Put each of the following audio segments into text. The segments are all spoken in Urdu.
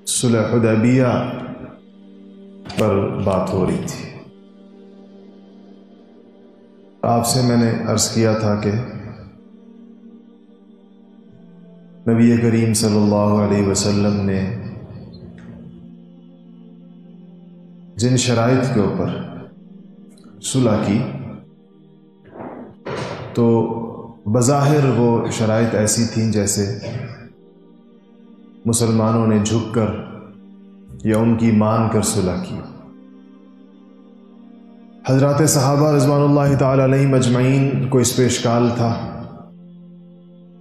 صلح حدیبیہ پر بات ہو رہی تھی۔ آپ سے میں نے عرض کیا تھا کہ نبی کریم صلی اللہ علیہ وسلم نے جن شرائط کے اوپر صلح کی تو بظاہر وہ شرائط ایسی تھیں جیسے مسلمانوں نے جھک کر یا ان کی مان کر صلح کی۔ حضرات صحابہ رضوان اللہ تعالی علیہم اجمعین کو اس پہ اشکال تھا۔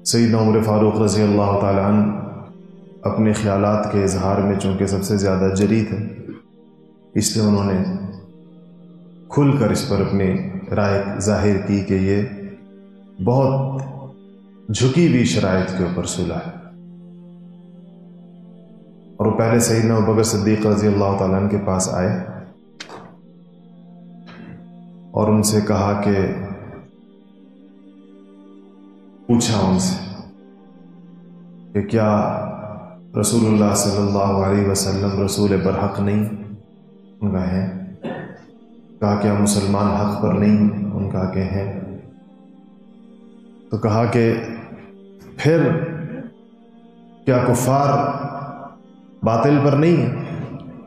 سیدنا عمر فاروق رضی اللہ تعالی عنہ اپنے خیالات کے اظہار میں چونکہ سب سے زیادہ جری تھے، اس لیے انہوں نے کھل کر اس پر اپنی رائے ظاہر کی کہ یہ بہت جھکی ہوئی شرائط کے اوپر صلح ہے۔ اور وہ پہلے سیدنا ابوبکر صدیق رضی اللہ تعالیٰ عنہ کے پاس آئے اور ان سے کہا کہ پوچھا ان سے کہ کیا رسول اللہ صلی اللہ علیہ وسلم رسول برحق نہیں؟ ان کا ہے۔ کہا کیا مسلمان حق پر نہیں؟ ان کا کہ ہیں۔ تو کہا کہ پھر کیا کفار باطل پر نہیں ہے؟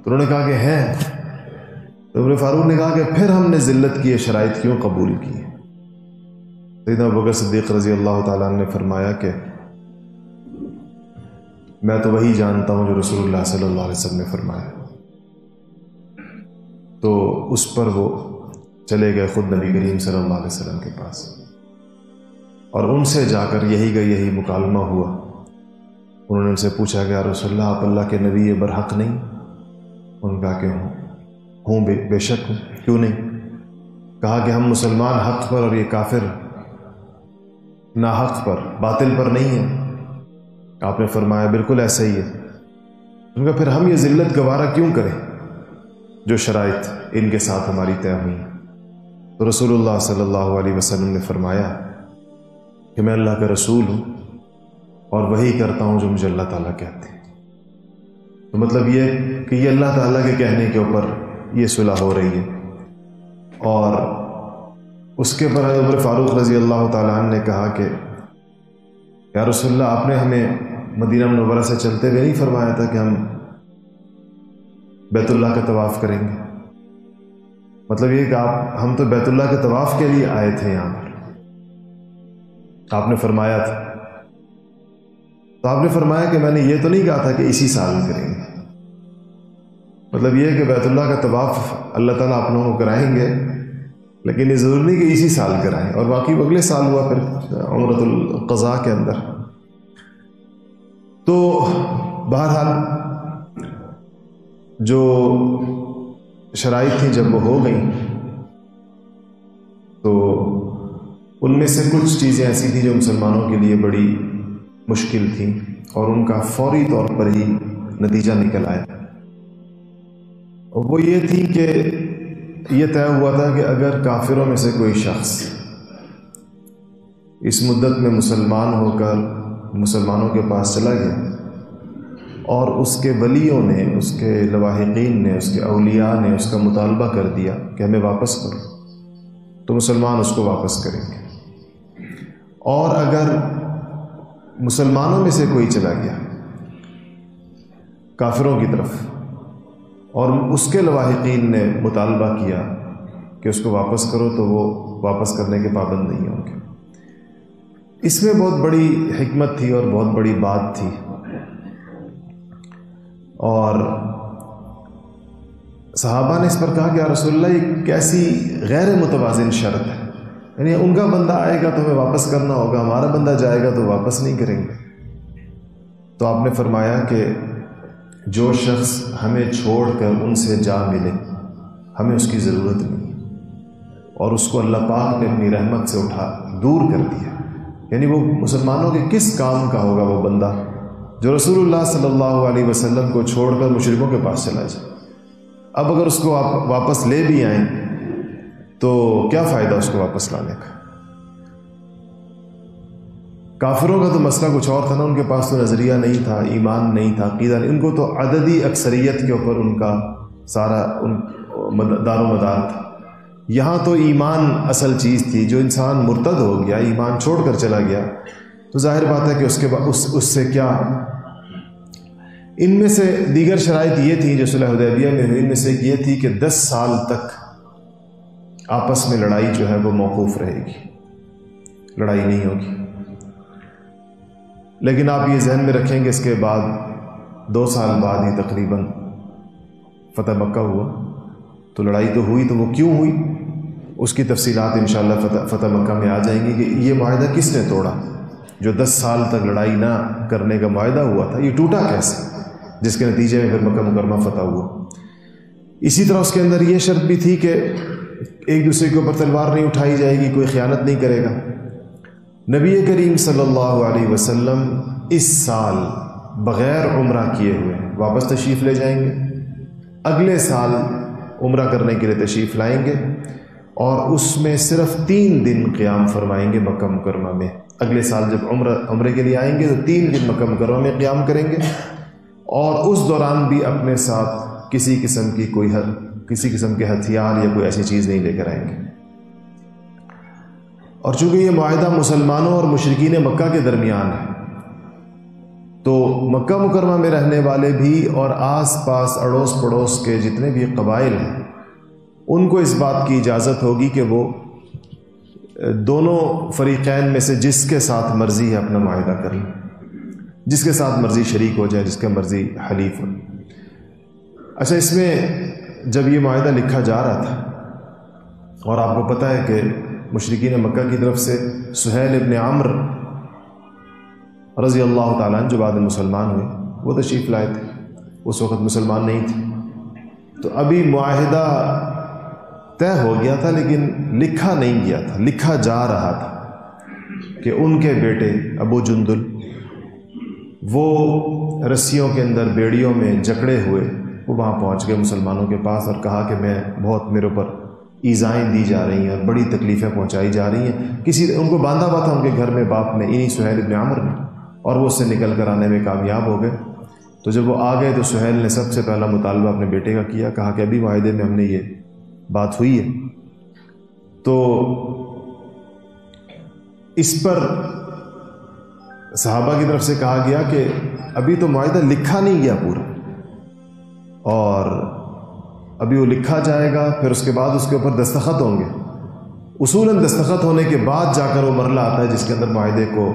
تو انہوں نے کہا کہ ہیں۔ تو عمر فاروق نے کہا کہ پھر ہم نے ذلت کی یہ شرائط کیوں قبول کی؟ سیدنا ابوبکر صدیق رضی اللہ تعالیٰ عنہ نے فرمایا کہ میں تو وہی جانتا ہوں جو رسول اللہ صلی اللہ علیہ وسلم نے فرمایا۔ تو اس پر وہ چلے گئے خود نبی کریم صلی اللہ علیہ وسلم کے پاس، اور ان سے جا کر یہی مکالمہ ہوا۔ انہوں نے ان سے پوچھا کہ یا رسول اللہ آپ اللہ کے نبی برحق نہیں؟ ان کا کہ ہوں بے شک ہوں، کیوں نہیں؟ کہا کہ ہم مسلمان حق پر اور یہ کافر ناحق پر باطل پر نہیں ہیں۔ آپ نے فرمایا بالکل ایسا ہی ہے۔ ان کا پھر ہم یہ ذلت گوارا کیوں کریں جو شرائط ان کے ساتھ ہماری طے ہوئی؟ تو رسول اللہ صلی اللہ علیہ وسلم نے فرمایا کہ میں اللہ کا رسول ہوں اور وہی کرتا ہوں جو مجھے اللہ تعالیٰ کہتے ہیں۔ تو مطلب یہ کہ یہ اللہ تعالیٰ کے کہنے کے اوپر یہ صلح ہو رہی ہے۔ اور اس کے بعد عمر فاروق رضی اللہ تعالیٰ عنہ نے کہا کہ یا رسول اللہ آپ نے ہمیں مدینہ منورہ سے چلتے ہوئے نہیں فرمایا تھا کہ ہم بیت اللہ کا طواف کریں گے؟ مطلب یہ کہ ہم تو بیت اللہ کے طواف کے لیے آئے تھے یہاں پر، آپ نے فرمایا تھا۔ تو آپ نے فرمایا کہ میں نے یہ تو نہیں کہا تھا کہ اسی سال کریں گے۔ مطلب یہ کہ بیت اللہ کا طواف اللہ تعالیٰ آپ لوگوں کو کرائیں گے، لیکن یہ ضروری نہیں کہ اسی سال کرائیں، اور باقی اگلے سال ہوا پھر عمرۃ القضاء کے اندر۔ تو بہرحال جو شرائط تھیں جب وہ ہو گئیں تو ان میں سے کچھ چیزیں ایسی تھیں جو مسلمانوں کے لیے بڑی مشکل تھیں، اور ان کا فوری طور پر ہی نتیجہ نکل آیا۔ اور وہ یہ تھی کہ یہ طے ہوا تھا کہ اگر کافروں میں سے کوئی شخص اس مدت میں مسلمان ہو کر مسلمانوں کے پاس چلا گیا اور اس کے ولیوں نے، اس کے لواحقین نے، اس کے اولیاء نے اس کا مطالبہ کر دیا کہ ہمیں واپس کرو، تو مسلمان اس کو واپس کریں گے۔ اور اگر مسلمانوں میں سے کوئی چلا گیا کافروں کی طرف اور اس کے لواحقین نے مطالبہ کیا کہ اس کو واپس کرو، تو وہ واپس کرنے کے پابند نہیں ہوں گے۔ اس میں بہت بڑی حکمت تھی اور بہت بڑی بات تھی، اور صحابہ نے اس پر کہا کہ یا رسول اللہ یہ کیسی غیر متوازن شرط ہے، یعنی ان کا بندہ آئے گا تو ہمیں واپس کرنا ہوگا، ہمارا بندہ جائے گا تو واپس نہیں کریں گے۔ تو آپ نے فرمایا کہ جو شخص ہمیں چھوڑ کر ان سے جا ملے ہمیں اس کی ضرورت نہیں، اور اس کو اللہ پاک نے اپنی رحمت سے اٹھا دور کر دیا، یعنی وہ مسلمانوں کے کس کام کا ہوگا وہ بندہ جو رسول اللہ صلی اللہ علیہ وسلم کو چھوڑ کر مشرکوں کے پاس چلا جائے۔ اب اگر اس کو آپ واپس لے بھی آئیں تو کیا فائدہ اس کو واپس لانے کا؟ کافروں کا تو مسئلہ کچھ اور تھا نا، ان کے پاس تو نظریہ نہیں تھا، ایمان نہیں تھا، عقیدہ نہیں، ان کو تو عددی اکثریت کے اوپر ان کا سارا دار و مدار تھا۔ یہاں تو ایمان اصل چیز تھی۔ جو انسان مرتد ہو گیا، ایمان چھوڑ کر چلا گیا، تو ظاہر بات ہے کہ اس کے بعد اس سے کیا۔ ان میں سے دیگر شرائط یہ تھیں جو صلح حدیبیہ میں ہوئی، ان میں سے ایک یہ تھی کہ 10 سال تک آپس میں لڑائی جو ہے وہ موقوف رہے گی، لڑائی نہیں ہوگی۔ لیکن آپ یہ ذہن میں رکھیں کہ اس کے بعد 2 سال بعد ہی تقریباً فتح مکہ ہوا، تو لڑائی تو ہوئی، تو وہ کیوں ہوئی اس کی تفصیلات انشاءاللہ فتح مکہ میں آ جائیں گی کہ یہ معاہدہ کس نے توڑا، جو 10 سال تک لڑائی نہ کرنے کا معاہدہ ہوا تھا، یہ ٹوٹا کیسے، جس کے نتیجے میں پھر مکہ مکرمہ فتح ہوا۔ اسی طرح اس کے اندر یہ شرط بھی تھی کہ ایک دوسرے کے اوپر تلوار نہیں اٹھائی جائے گی، کوئی خیانت نہیں کرے گا۔ نبی کریم صلی اللہ علیہ وسلم اس سال بغیر عمرہ کیے ہوئے واپس تشریف لے جائیں گے، اگلے سال عمرہ کرنے کے لیے تشریف لائیں گے، اور اس میں صرف 3 دن قیام فرمائیں گے مکہ مکرمہ میں۔ اگلے سال جب عمرے کے لیے آئیں گے تو 3 دن مکہ مکرمہ میں قیام کریں گے، اور اس دوران بھی اپنے ساتھ کسی قسم کے ہتھیار یا کوئی ایسی چیز نہیں لے کر آئیں گے۔ اور چونکہ یہ معاہدہ مسلمانوں اور مشرکین مکہ کے درمیان ہے، تو مکہ مکرمہ میں رہنے والے بھی اور آس پاس اڑوس پڑوس کے جتنے بھی قبائل ہیں، ان کو اس بات کی اجازت ہوگی کہ وہ دونوں فریقین میں سے جس کے ساتھ مرضی ہے اپنا معاہدہ کر لیں، جس کے ساتھ مرضی شریک ہو جائے، جس کا مرضی حلیف ہو۔ اچھا، اس میں جب یہ معاہدہ لکھا جا رہا تھا، اور آپ کو پتہ ہے کہ مشرکین مکہ کی طرف سے سہیل ابن عمرو رضی اللہ تعالیٰ عنہ جو بعد میں مسلمان ہوئے، وہ تشریف لائے تھے، اس وقت مسلمان نہیں تھے، تو ابھی معاہدہ طے ہو گیا تھا لیکن لکھا نہیں گیا تھا، لکھا جا رہا تھا کہ ان کے بیٹے ابو جندل وہ رسیوں کے اندر بیڑیوں میں جکڑے ہوئے، وہ وہاں پہنچ گئے مسلمانوں کے پاس اور کہا کہ بہت میرے اوپر ایذائیں دی جا رہی ہیں اور بڑی تکلیفیں پہنچائی جا رہی ہیں۔ ان کو باندھا ہوا تھا ان کے گھر میں باپ نے، انہی سہیل ابن عمرو نے، اور وہ اس سے نکل کر آنے میں کامیاب ہو گئے۔ تو جب وہ آ گئے تو سہیل نے سب سے پہلا مطالبہ اپنے بیٹے کا کیا، کہا کہ ابھی معاہدے میں ہم نے یہ بات ہوئی ہے، تو اس پر صحابہ کی طرف سے کہا گیا کہ ابھی تو معاہدہ لکھا نہیں گیا پورا، اور ابھی وہ لکھا جائے گا، پھر اس کے بعد اس کے اوپر دستخط ہوں گے۔ اصولاً دستخط ہونے کے بعد جا کر وہ مرحلہ آتا ہے جس کے اندر معاہدے کو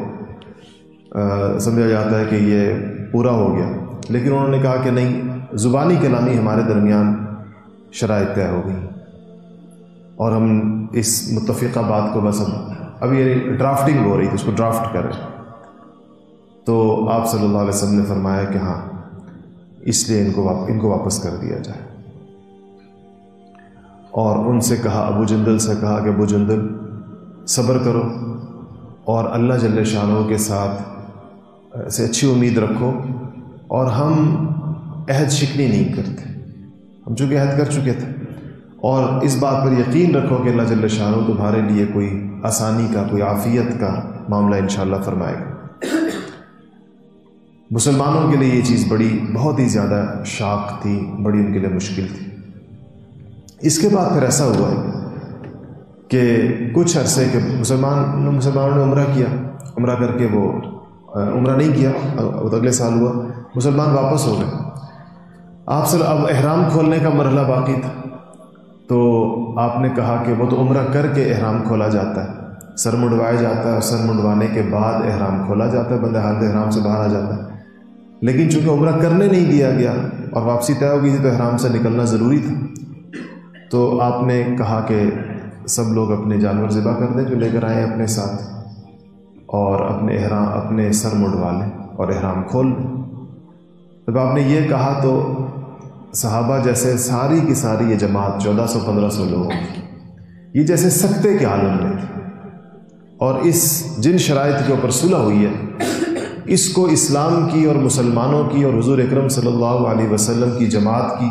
سمجھا جاتا ہے کہ یہ پورا ہو گیا، لیکن انہوں نے کہا کہ نہیں، زبانی کلامی ہمارے درمیان شرائط طے ہو گئی، اور ہم اس متفقہ بات کو بس اب یہ ڈرافٹنگ ہو رہی تھی، اس کو ڈرافٹ کر رہے۔ تو آپ صلی اللہ علیہ وسلم نے فرمایا کہ ہاں، اس لیے ان کو واپس کر دیا جائے، اور ان سے کہا، ابو جندل سے کہا کہ ابو جندل صبر کرو، اور اللہ جل شانہ کے ساتھ سے اچھی امید رکھو، اور ہم عہد شکنی نہیں کرتے، ہم چونکہ عہد کر چکے تھے، اور اس بات پر یقین رکھو کہ اللہ جل شانہ تمہارے لیے کوئی آسانی کا، کوئی عافیت کا معاملہ انشاءاللہ فرمائے گا۔ مسلمانوں کے لیے یہ چیز بہت ہی زیادہ شاق تھی، بڑی ان کے لیے مشکل تھی۔ اس کے بعد پھر ایسا ہوا ہے کہ کچھ عرصے کے مسلمانوں نے عمرہ کیا، عمرہ کر کے وہ عمرہ نہیں کیا، اگلے سال ہوا، مسلمان واپس ہو گئے۔ آپ سے اب احرام کھولنے کا مرحلہ باقی تھا، تو آپ نے کہا کہ وہ تو عمرہ کر کے احرام کھولا جاتا ہے، سر منڈوایا جاتا ہے، اور سر منڈوانے کے بعد احرام کھولا جاتا ہے، بندہ حالت احرام سے باہر آ جاتا ہے۔ لیکن چونکہ عمرہ کرنے نہیں دیا گیا اور واپسی طے ہو گئی تھی، تو احرام سے نکلنا ضروری تھا، تو آپ نے کہا کہ سب لوگ اپنے جانور ذبح کر دیں جو لے کر آئیں اپنے ساتھ، اور اپنے سر منڈوا لیں اور احرام کھول لیں۔ جب آپ نے یہ کہا تو صحابہ جیسے ساری کی ساری یہ جماعت 1400-1500 لوگوں کی، یہ جیسے سکتے کے عالم میں تھے، اور جن شرائط کے اوپر صلح ہوئی ہے، اس کو اسلام کی اور مسلمانوں کی اور حضور اکرم صلی اللہ علیہ وسلم کی جماعت کی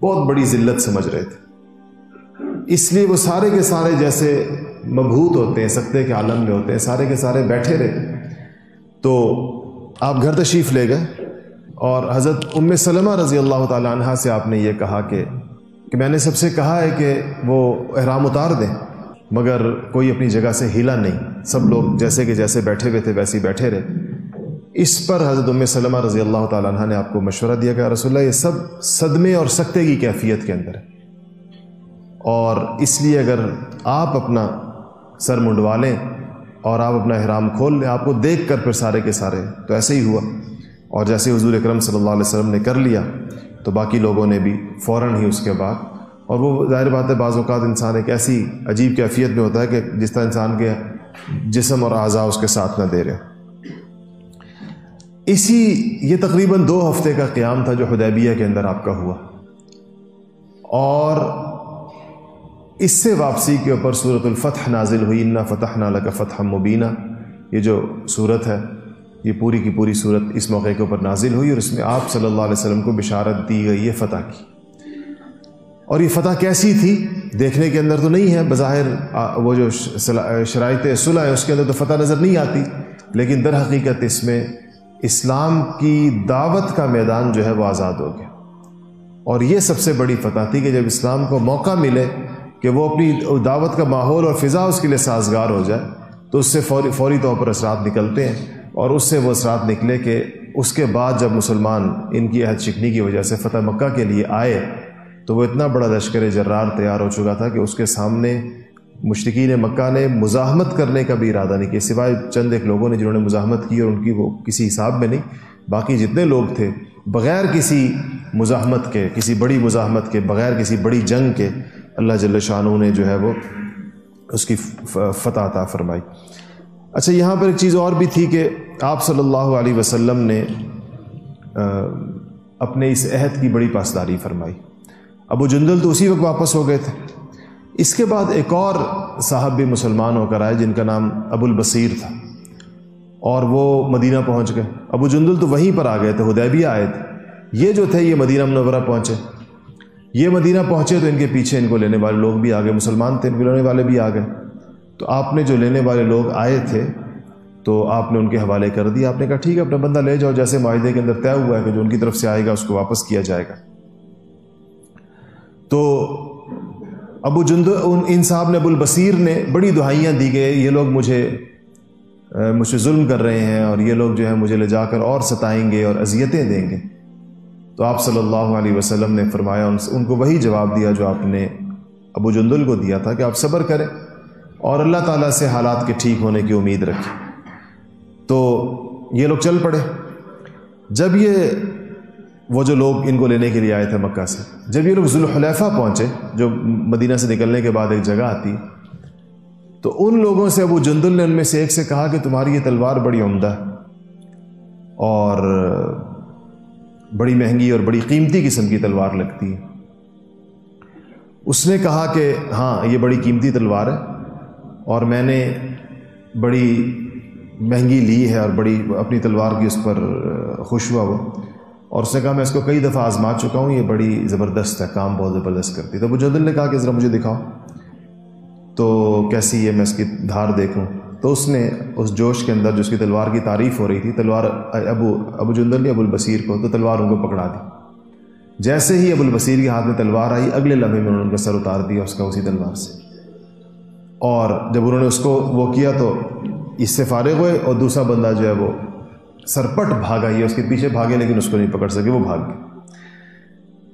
بہت بڑی ذلت سمجھ رہے تھے۔ اس لیے وہ سارے کے سارے جیسے مبہوت ہوتے ہیں، سکتے کے عالم میں ہوتے ہیں، سارے کے سارے بیٹھے رہے تو آپ گھر تشریف لے گئے اور حضرت ام سلمہ رضی اللہ تعالی عنہا سے آپ نے یہ کہا کہ میں نے سب سے کہا ہے کہ وہ احرام اتار دیں، مگر کوئی اپنی جگہ سے ہلا نہیں، سب لوگ جیسے کہ جیسے بیٹھے ہوئے تھے ویسے ہی بیٹھے رہے۔ اس پر حضرت ام سلمہ رضی اللہ تعالی عنہ نے آپ کو مشورہ دیا کہ رسول اللہ یہ سب صدمے اور سکتے کی کیفیت کے اندر ہے، اور اس لیے اگر آپ اپنا سر منڈوا لیں اور آپ اپنا احرام کھول لیں، آپ کو دیکھ کر پھر سارے کے سارے تو ایسے ہی ہوا، اور جیسے حضور اکرم صلی اللہ علیہ وسلم نے کر لیا تو باقی لوگوں نے بھی فوراً ہی اس کے بعد، اور وہ ظاہر بات ہے بعض اوقات انسان ایک ایسی عجیب کیفیت میں ہوتا ہے کہ جس طرح انسان کے جسم اور اعضاء اس کے ساتھ نہ دے رہے۔ یہ تقریباً 2 ہفتے کا قیام تھا جو حدیبیہ کے اندر آپ کا ہوا، اور اس سے واپسی کے اوپر سورۃ الفتح نازل ہوئی، انا فتحنا لک فتحا مبینا۔ یہ جو سورت ہے یہ پوری کی پوری سورت اس موقع کے اوپر نازل ہوئی، اور اس میں آپ صلی اللہ علیہ وسلم کو بشارت دی گئی ہے فتح کی۔ اور یہ فتح کیسی تھی دیکھنے کے اندر تو نہیں ہے، بظاہر وہ جو شرائط صلح ہے اس کے اندر تو فتح نظر نہیں آتی، لیکن در حقیقت اس میں اسلام کی دعوت کا میدان جو ہے وہ آزاد ہو گیا، اور یہ سب سے بڑی فتح تھی کہ جب اسلام کو موقع ملے کہ وہ اپنی دعوت کا ماحول اور فضا اس کے لیے سازگار ہو جائے تو اس سے فوری طور پر اثرات نکلتے ہیں، اور اس سے وہ اثرات نکلے کہ اس کے بعد جب مسلمان ان کی عہد شکنی کی وجہ سے فتح مکہ کے لیے آئے تو وہ اتنا بڑا لشکر جرار تیار ہو چکا تھا کہ اس کے سامنے مشرکین مکہ نے مزاحمت کرنے کا بھی ارادہ نہیں کیا، سوائے چند ایک لوگوں نے جنہوں نے مزاحمت کی، اور ان کی وہ کسی حساب میں نہیں، باقی جتنے لوگ تھے بغیر کسی مزاحمت کے، کسی بڑی مزاحمت کے، بغیر کسی بڑی جنگ کے اللہ جل شانہ نے جو ہے وہ اس کی فتح عطا فرمائی۔ اچھا، یہاں پر ایک چیز اور بھی تھی کہ آپ صلی اللہ علیہ وسلم نے اپنے اس عہد کی بڑی پاسداری فرمائی۔ ابو جندل تو اسی وقت واپس ہو گئے تھے، اس کے بعد ایک اور صاحب بھی مسلمان ہو کر آئے جن کا نام ابو البصیر تھا، اور وہ مدینہ پہنچ گئے۔ ابو جندل تو وہیں پر آ گئے تھے، حدیبیہ آئے تھے، یہ جو تھے یہ مدینہ منورہ پہنچے۔ یہ مدینہ پہنچے تو ان کے پیچھے ان کو لینے والے لوگ بھی آ گئے، مسلمان تھے ان کو لینے والے بھی آ گئے، تو آپ نے جو لینے والے لوگ آئے تھے تو آپ نے ان کے حوالے کر دیا، آپ نے کہا ٹھیک ہے اپنا بندہ لے جاؤ، جیسے معاہدے کے اندر طے ہوا ہے کہ جو ان کی طرف سے آئے گا اس کو واپس کیا جائے گا۔ تو ابو جندل ان صاحب نے، ابو البصیر نے بڑی دہائیاں دی کہ یہ لوگ مجھ سے ظلم کر رہے ہیں، اور یہ لوگ جو ہے مجھے لے جا کر اور ستائیں گے اور اذیتیں دیں گے۔ تو آپ صلی اللہ علیہ وسلم نے فرمایا، ان کو وہی جواب دیا جو آپ نے ابو جندل کو دیا تھا کہ آپ صبر کریں اور اللہ تعالیٰ سے حالات کے ٹھیک ہونے کی امید رکھیں۔ تو یہ لوگ چل پڑے۔ جب وہ جو لوگ ان کو لینے کے لیے آئے تھے مکہ سے، جب یہ لوگ ذوالحلیفہ پہنچے جو مدینہ سے نکلنے کے بعد ایک جگہ آتی، تو ان لوگوں سے ابو جندل نے ان میں سے ایک سے کہا کہ تمہاری یہ تلوار بڑی عمدہ ہے اور بڑی مہنگی اور بڑی قیمتی قسم کی تلوار لگتی ہے۔ اس نے کہا کہ ہاں یہ بڑی قیمتی تلوار ہے اور میں نے بڑی مہنگی لی ہے اور بڑی اپنی تلوار کی اس پر خوش ہوا وہ، اور اس نے کہا میں اس کو کئی دفعہ آزما چکا ہوں، یہ بڑی زبردست ہے، کام بہت زبردست کرتی ہے۔ تو ابو جندل نے کہا کہ ذرا مجھے دکھاؤ تو کیسی ہے، میں اس کی دھار دیکھوں۔ تو اس نے اس جوش کے اندر جو اس کی تلوار کی تعریف ہو رہی تھی، تلوار ابو جندل نے ابو البصیر کو، تو تلوار ان کو پکڑا دی۔ جیسے ہی ابو البصیر کے ہاتھ میں تلوار آئی، اگلے لمحے میں انہوں نے ان کا سر اتار دیا اس کا اسی تلوار سے، اور جب انہوں نے اس کو وہ کیا تو اس سے فارغ ہوئے، اور دوسرا بندہ جو ہے وہ سرپٹ بھاگا، یہ اس کے پیچھے بھاگے لیکن اس کو نہیں پکڑ سکے، وہ بھاگ گئے۔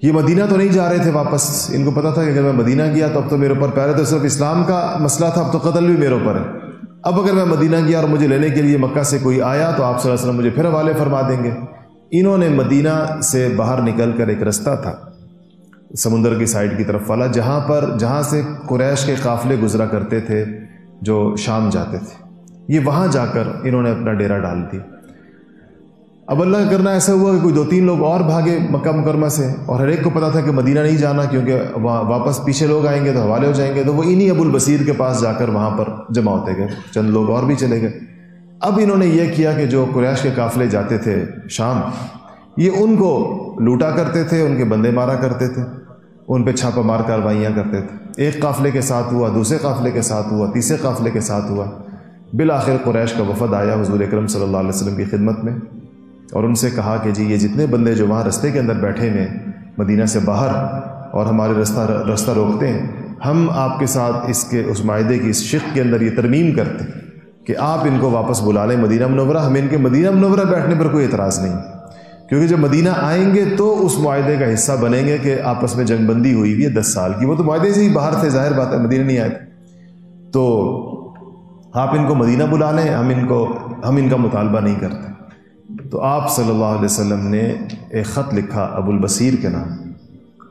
یہ مدینہ تو نہیں جا رہے تھے واپس، ان کو پتا تھا کہ اگر میں مدینہ گیا تو اب تو میرے اوپر، پہلے تو صرف اسلام کا مسئلہ تھا، اب تو قتل بھی میرے اوپر ہے، اب اگر میں مدینہ گیا اور مجھے لینے کے لیے مکہ سے کوئی آیا تو آپ صلی اللہ علیہ وسلم مجھے پھر حوالے فرما دیں گے۔ انہوں نے مدینہ سے باہر نکل کر ایک رستہ تھا سمندر کی سائڈ کی طرف والا، جہاں سے قریش کے قافلے گزرا کرتے تھے جو شام جاتے تھے، یہ وہاں جا کر انہوں نے اپنا ڈیرا ڈال دیا۔ اب اللہ کا کرنا ایسا ہوا کہ کوئی 2-3 لوگ اور بھاگے مکہ مکرمہ سے، اور ہر ایک کو پتا تھا کہ مدینہ نہیں جانا کیونکہ واپس پیچھے لوگ آئیں گے تو حوالے ہو جائیں گے، تو وہ انہی ابو البصیر کے پاس جا کر وہاں پر جمع ہوتے گئے، چند لوگ اور بھی چلے گئے۔ اب انہوں نے یہ کیا کہ جو قریش کے قافلے جاتے تھے شام، یہ ان کو لوٹا کرتے تھے، ان کے بندے مارا کرتے تھے، ان پہ چھاپہ مار کاروائیاں کرتے تھے۔ ایک قافلے کے ساتھ ہوا، دوسرے قافلے کے ساتھ ہوا، تیسرے قافلے کے ساتھ ہوا، بالآخر قریش کا وفد آیا حضور اکرم صلی اللہ علیہ وسلم کی خدمت میں اور ان سے کہا کہ جی یہ جتنے بندے جو وہاں رستے کے اندر بیٹھے ہوئے مدینہ سے باہر اور ہمارے رستہ روکتے ہیں، ہم آپ کے ساتھ اس معاہدے کی اس شق کے اندر یہ ترمیم کرتے ہیں کہ آپ ان کو واپس بلا لیں مدینہ منورہ، ہمیں ان کے مدینہ منورہ بیٹھنے پر کوئی اعتراض نہیں، کیونکہ جب مدینہ آئیں گے تو اس معاہدے کا حصہ بنیں گے کہ آپس میں جنگ بندی ہوئی ہوئی ہے 10 سال کی، وہ تو معاہدے سے ہی باہر تھے، ظاہر بات ہے مدینہ نہیں آئے تھے، تو آپ ان کو مدینہ بلا لیں، ہم ان کا مطالبہ نہیں کرتے۔ تو آپ صلی اللہ علیہ وسلم نے ایک خط لکھا ابو البصیر کے نام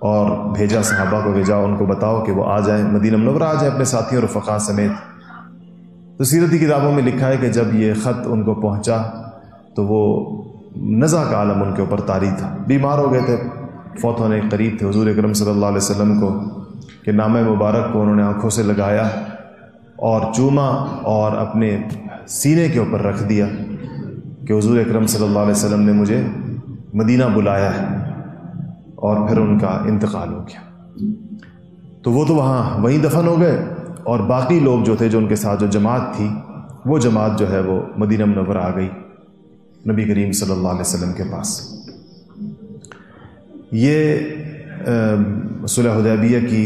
اور بھیجا، صحابہ کو بھیجا، ان کو بتاؤ کہ وہ آ جائیں مدینہ منورہ، آ جائیں اپنے ساتھیوں اور رفقا سمیت۔ تو سیرتی کتابوں میں لکھا ہے کہ جب یہ خط ان کو پہنچا تو وہ نزع کا عالم ان کے اوپر طاری تھا، بیمار ہو گئے تھے، فوت ہونے کے قریب تھے۔ حضور اکرم صلی اللہ علیہ وسلم کو کہ نامہ مبارک کو انہوں نے آنکھوں سے لگایا اور چوما اور اپنے سینے کے اوپر رکھ دیا کہ حضور اکرم صلی اللہ علیہ وسلم نے مجھے مدینہ بلایا ہے، اور پھر ان کا انتقال ہو گیا۔ تو وہ تو وہیں دفن ہو گئے، اور باقی لوگ جو تھے جو ان کے ساتھ جو جماعت تھی، وہ جماعت جو ہے وہ مدینہ منورہ آ گئی نبی کریم صلی اللہ علیہ وسلم کے پاس۔ یہ صلح حدیبیہ کی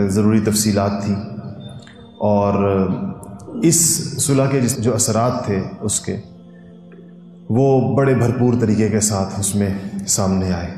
ضروری تفصیلات تھیں، اور اس صلح کے جو اثرات تھے اس کے، وہ بڑے بھرپور طریقے کے ساتھ اس میں سامنے آئے۔